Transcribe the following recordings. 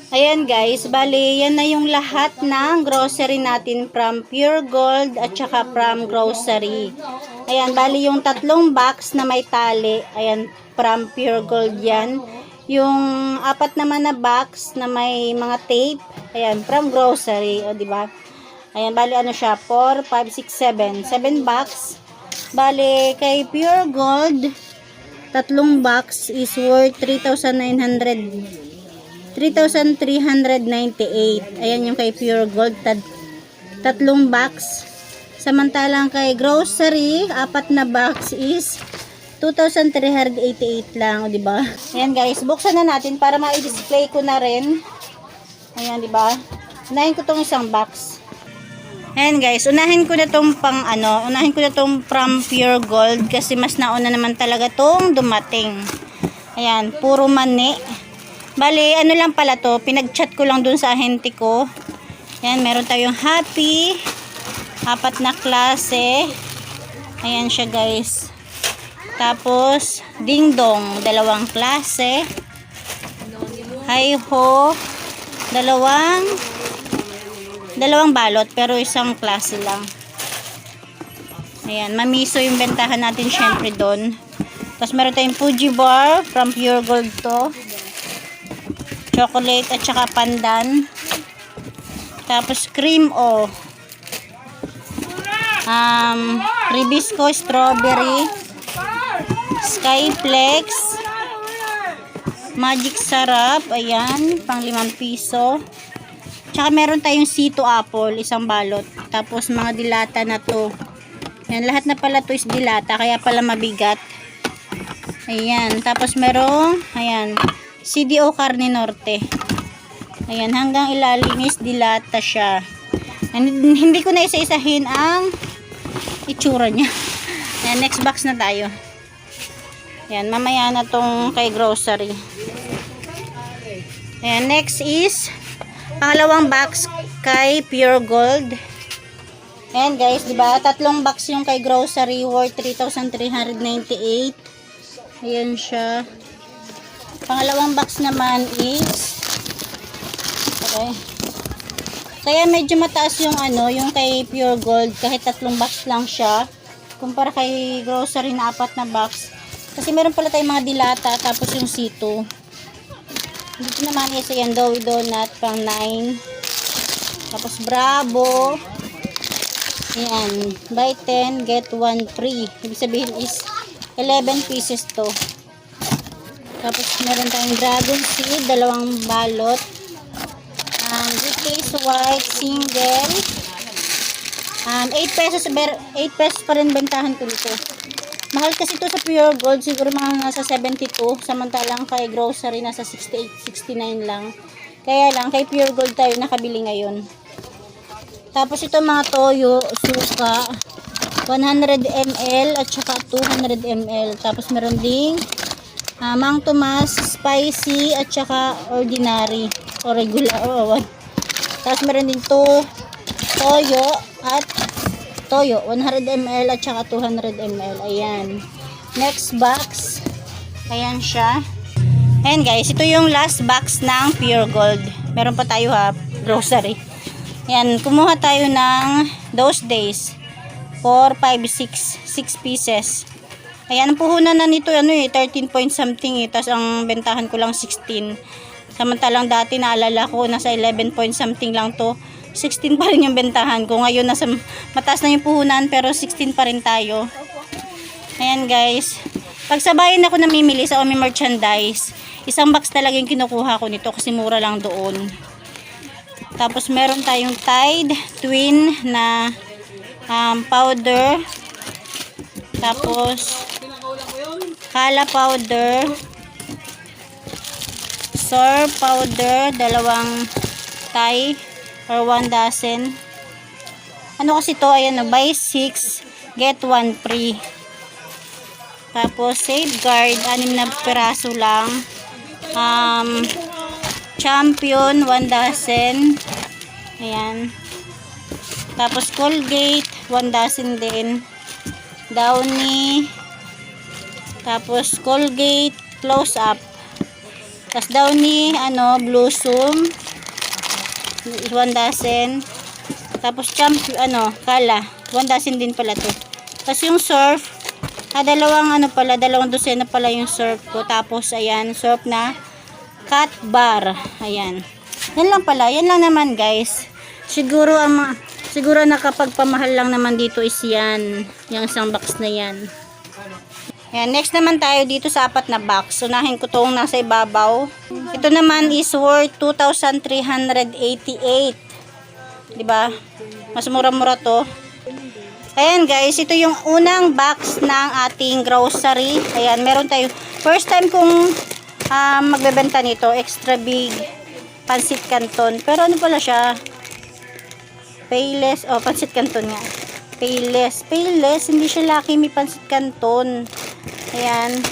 Ayan guys, bali yan na yung lahat ng grocery natin from Pure Gold at saka from grocery. Ayan, bali yung tatlong box na may tali, ayan, from Pure Gold yan. Yung apat naman na box na may mga tape, ayan, from grocery, o diba? Ayan, bali ano siya, 4, 5, 6, 7. 7 box. Bali, kay Pure Gold, tatlong box is worth 3,398. Ayan yung kay Pure Gold, tatlong box. Samantalang kay grocery, apat na box is 2,388 lang, o diba? Ayan guys, buksan na natin para ma-display ko na rin. Ayan, diba? Unahin ko tong isang box. Ayan guys, unahin ko na tong unahin ko na tong from Pure Gold kasi mas nauna naman talaga tong dumating. Ayan, puro mani. Bali, ano lang pala to, pinag-chat ko lang dun sa ahente ko. Ayan, meron tayong Happy, apat na klase. Ayan siya guys. Tapos, Ding Dong, dalawang klase. Hi Ho, dalawang balot pero isang klase lang. Ayan, mamiso yung bentahan natin syempre doon. Tapos meron tayong Fuji Bar from Pure Gold to. Chocolate at saka pandan. Tapos cream o. Ribisco strawberry. Skyflex. Magic sarap. Ayan, pang 5 piso. Tsaka meron tayong Sito apple, isang balot. Tapos mga dilata na to. Ayan, lahat na pala to is dilata, kaya pala mabigat. Ayan, tapos merong, ayan, CDO Carne Norte. Ayan, hanggang ilalim is dilata siya. Hindi ko na isa-isahin ang itsura niya. Ayan, next box na tayo. Ayan, mamaya na tong kay grocery. Ayan, next is pangalawang box kay Pure Gold. Ayan guys, diba? Tatlong box yung kay grocery worth 3,398. Ayan siya. Pangalawang box naman is okay. Kaya medyo mataas yung yung kay Pure Gold kahit tatlong box lang siya kumpara kay grocery na apat na box. Kasi meron pala tayong mga dilata tapos yung Sito. Dito naman is ayan, Doughy Donut pang 9. Tapos Bravo. Ayan, buy 10 get 1 free. Ibig sabihin is 11 pieces to. Tapos meron tayong Dragon Seed, dalawang balot. GK's White single. 8 pesos pa rin bentahan ko dito. Mahal kasi ito sa Pure Gold, siguro mga nasa 72, samantalang kay grocery nasa 68, 69 lang. Kaya lang, kay Pure Gold tayo nakabili ngayon. Tapos ito mga toyo, suka, 100 ml at saka 200 ml. Tapos meron ding Mang Tomas, spicy at saka ordinary o regular. Tapos meron din toyo at toyo 100 ml at saka 200 ml. Ayan, next box, ayan siya. Ayan guys, ito yung last box ng Pure Gold. Meron pa tayo grocery. Ayan, kumuha tayo ng those days 4, 5, 6 pieces. Ayan, ang puhunan na nito 13 point something tapos ang bentahan ko lang 16. Samantalang dati naalala ko nasa 11 point something lang to. 16 pa rin yung bentahan ko. Ngayon nasa mataas na yung puhunan pero 16 pa rin tayo. Ayan guys. Pagsabayin ako namimili sa Omi Merchandise, isang box talaga yung kinukuha ko nito kasi mura lang doon. Tapos meron tayong Tide Twin na powder. Tapos Kala powder. Sor powder, dalawang Thai or 1 dozen. Ano kasi to, ayan, buy 6 get 1 free. Tapos Safeguard, 6 na piraso lang. Champion, 1 dozen. Ayan. Tapos Colgate, 1 dozen din. Downy. Tapos Colgate, Close Up. Tas Downy, Blossom. 1 dozen. Tapos Kala. 1 dozen din pala to. Tapos yung surf, dalawang dosena pala yung surf ko. Tapos, ayan, surf na cat bar. Ayan. Yan lang pala. Yan lang naman, guys. Siguro nakapagpamahal lang naman dito is yan. Yung isang box na yan. Ayan. Next naman tayo dito sa 4 na box. Unahin ko tong nasa ibabaw. Ito naman is worth 2,388. Diba? Mas mura-mura to. Ayan guys, ito yung unang box ng ating grocery. Ayan, meron tayo. First time kong magbebenta nito. Extra big Pancit Canton. Pero ano pala siya? Payless. Oh, Pancit Canton nga. Payless. Payless. Hindi siya Lucky Me Pancit Canton. Ayan.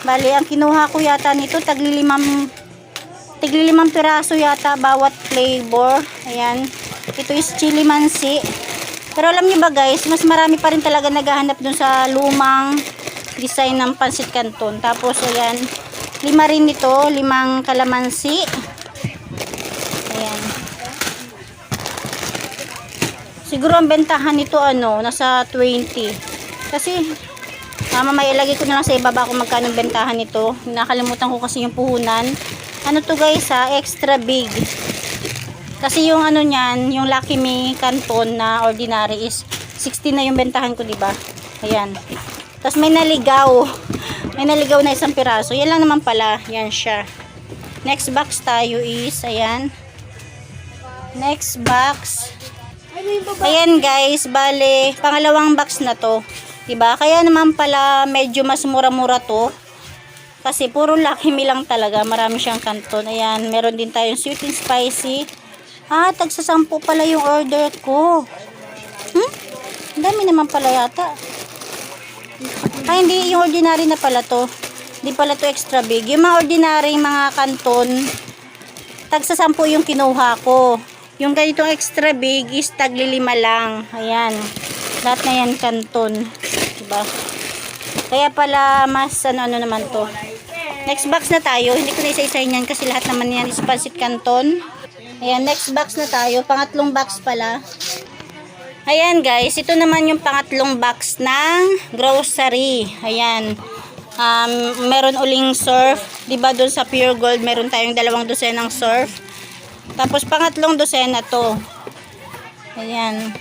Bali, ang kinuha ko yata nito, tigli 5 piraso yata bawat flavor. Ayan. Ito is chili mansi. Pero alam niyo ba guys, mas marami pa rin talaga naghahanap dun sa lumang design ng Pancit Canton. Tapos ayan, 5 rin ito, 5 kalamansi. Ayan. Siguro ang bentahan nito nasa 20. Kasi mamaya ilagay ko na lang sa ibaba kung magkano ang bentahan nito. Nakalimutan ko kasi yung puhunan. Ano to guys extra big. Kasi yung niyan, yung Lucky Me Canton na ordinary is 60 na yung bentahan ko, diba? Ayan. Tapos may naligaw. May naligaw na 1 piraso. Yan lang naman pala. Yan siya. Next box tayo is, ayan. Next box. Ayan guys, bale, pangalawang box na to. Diba? Kaya naman pala medyo mas mura-mura to. Kasi puro Lucky Me lang talaga. Marami siyang canton. Ayan, meron din tayong sweet and spicy. Tagsa 10 pala yung order ko. Ang dami naman pala yata. Hindi, yung ordinary na pala to. Hindi pala to extra big. Yung mga ordinary, mga canton, tagsa 10 yung kinuha ko. Yung ganitong extra big is tagli 5 lang. Ayan. Lahat na yan canton. Diba? Kaya pala mas naman to. Next box na tayo. Hindi ko na isa-isahin yan kasi lahat naman yan is Pancit Canton. Ayan, next box na tayo. Pangatlong box pala. Ayan guys, ito naman yung pangatlong box ng grocery. Ayan. Meron uling surf. Diba doon sa Pure Gold, meron tayong 2 dosenang surf. Tapos pangatlong dosena to. Ayan.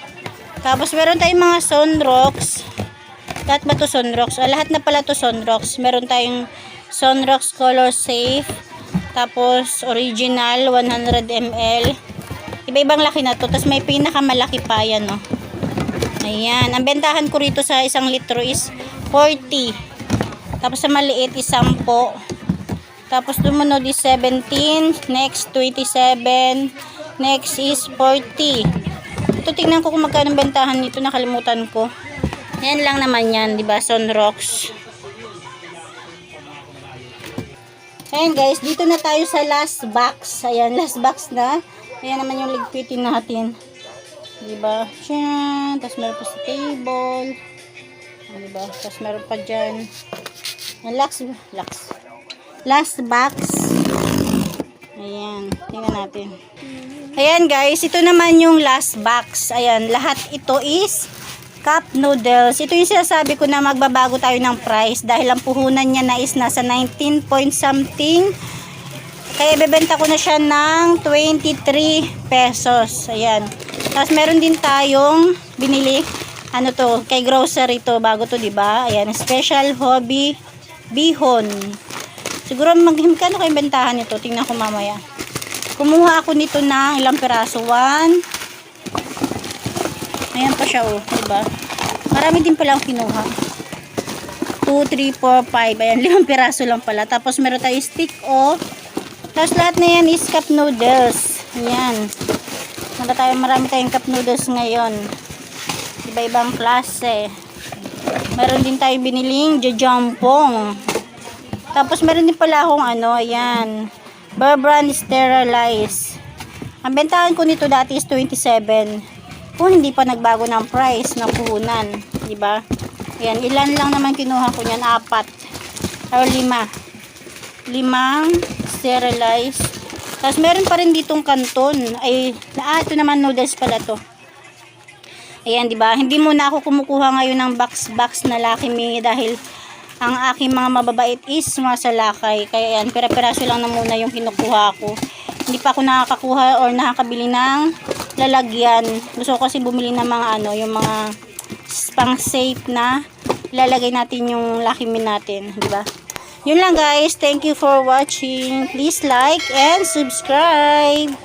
Tapos meron tayong mga Sunrocks. Lahat ba to Sunrocks? Lahat na pala to Sunrocks. Meron tayong Sunrocks Color Safe. Tapos original 100 ml. Iba-ibang laki na to. Tapos may pinakamalaki pa yan, no. Ayan. Ang bentahan ko rito sa 1 litro is 40. Tapos sa maliit is 10. Tapos dumunod is 17. Next 27. Next is 40. Ito tingnan ko kung magkano bentahan nito. Nakalimutan ko. Yan lang naman yan, 'di ba? Sunrocks. Ayan guys, dito na tayo sa last box. Ayan, last box na. Ayan naman yung ligpitin natin. Diba? Diyan. Tapos meron pa sa table. Diba? Tapos meron pa dyan. Ayan, last box. Ayan, tingnan natin. Ayan guys, ito naman yung last box. Ayan, lahat ito is cup noodles. Ito yung sinasabi ko na magbabago tayo ng price dahil ang puhunan niya na is nasa 19 point something. Kaya bebenta ko na siya ng 23 pesos. Ayan. Tapos meron din tayong binili. Ano to? Kay grocery to. Bago to, diba? Ayan. Special Hobby Bihon. Siguro magkano kayo bentahan nito? Tingnan ko mamaya. Kumuha ako nito ng ilang peraso. 1. Ayan pa siya, diba? Marami din pala ang kinuha. 2, 3, 4, 5. Ayan, 5 piraso lang pala. Tapos meron tayo stick Tapos lahat na yan is cup noodles. Ayan. Marami tayong cup noodles ngayon. Iba-ibang klase. Meron din tayong biniling jajampong. Tapos meron din pala akong ayan. Bear Brand Sterilize. Ang bentahan ko nito dati is 27. Kung hindi pa nagbago ng price ng puhunan, di ba? Ayan, ilan lang naman kinuha ko niyan, 4 or 5. 5 sterilized. Tapos meron pa rin ditong kanton. Ay, ito naman noodles pala to. Ayan, di ba? Hindi muna ako kumukuha ngayon ng box na Lucky Me dahil ang aking mga mababait is masalakay. Kaya yan, pera-peraso lang na muna yung kinukuha ko. Hindi pa ako nakakakuha or nakakabili ng lalagyan. Gusto ko kasi bumili ng mga yung mga pang safe na ilalagay natin yung Lucky Me natin, di ba? Yun lang guys. Thank you for watching. Please like and subscribe.